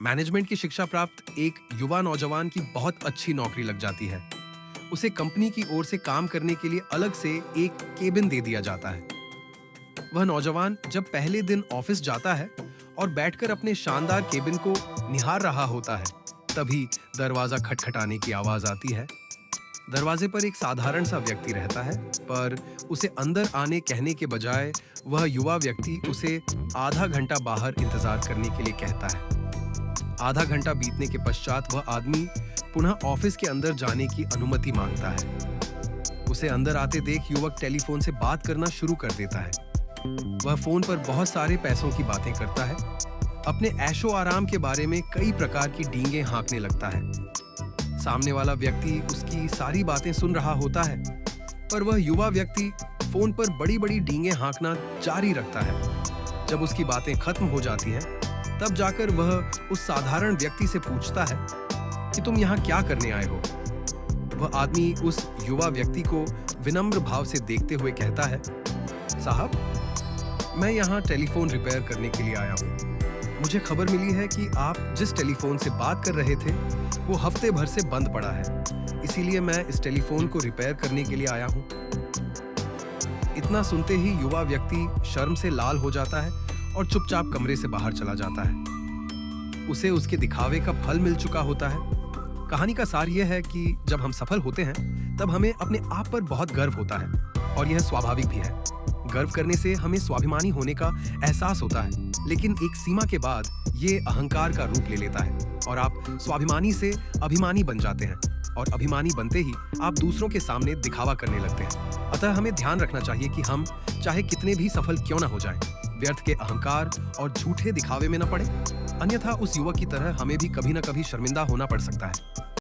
Management की शिक्षा प्राप्त एक युवा नौजवान की बहुत अच्छी नौकरी लग जाती है। उसे कंपनी की ओर से काम करने के लिए अलग से एक केबिन दे दिया जाता है। वह नौजवान जब पहले दिन ऑफिस जाता है और बैठकर अपने शानदार केबिन को निहार रहा होता है, तभी दरवाजा खटखटाने की आवाज आती है। दरवाजे पर एक साधारण सा व्यक्ति रहता है, पर उसे अंदर आने कहने के बजाय वह युवा व्यक्ति उसे आधा घंटा बाहर इंतजार करने के लिए कहता है। आधा घंटा बीतने के पश्चात वह आदमी पुनः ऑफिस के अंदर जाने की अनुमति मांगता है। उसे अंदर आते देख युवक टेलीफोन से बात करना शुरू कर देता है। वह फोन पर बहुत सारे पैसों की बातें करता है, अपने ऐशो आराम के बारे में कई प्रकार की डींगे हाँकने लगता है। सामने वाला व्यक्ति उसकी सारी बातें सुन रहा होता है, पर वह युवा व्यक्ति फोन पर बड़ी बड़ी डींगे हाँकना जारी रखता है। जब उसकी बातें खत्म हो जाती हैं, तब जाकर वह उस साधारण व्यक्ति से पूछता है कि तुम यहाँ क्या करने आए हो। वह आदमी उस युवा व्यक्ति को विनम्र भाव से देखते हुए कहता है, साहब, मैं यहाँ टेलीफोन रिपेयर करने के लिए आया हूँ। मुझे खबर मिली है कि आप जिस टेलीफोन से बात कर रहे थे वो हफ्ते भर से बंद पड़ा है, इसीलिए मैं इस टेलीफोन को रिपेयर करने के लिए आया हूँ। इतना सुनते ही युवा व्यक्ति शर्म से लाल हो जाता है और चुपचाप कमरे से बाहर चला जाता है। उसे उसके दिखावे का फल मिल चुका होता है। कहानी का सार यह है कि जब हम सफल होते हैं तब हमें अपने आप पर बहुत गर्व होता है, और यह स्वाभाविक भी है। गर्व करने से हमें स्वाभिमानी होने का एहसास होता है, लेकिन एक सीमा के बाद ये अहंकार का रूप ले लेता है और आप स्वाभिमानी से अभिमानी बन जाते हैं, और अभिमानी बनते ही आप दूसरों के सामने दिखावा करने लगते हैं। अतः हमें ध्यान रखना चाहिए कि हम चाहे कितने भी सफल क्यों ना हो जाएं, व्यर्थ के अहंकार और झूठे दिखावे में न पड़े, अन्यथा उस युवक की तरह हमें भी कभी न कभी शर्मिंदा होना पड़ सकता है।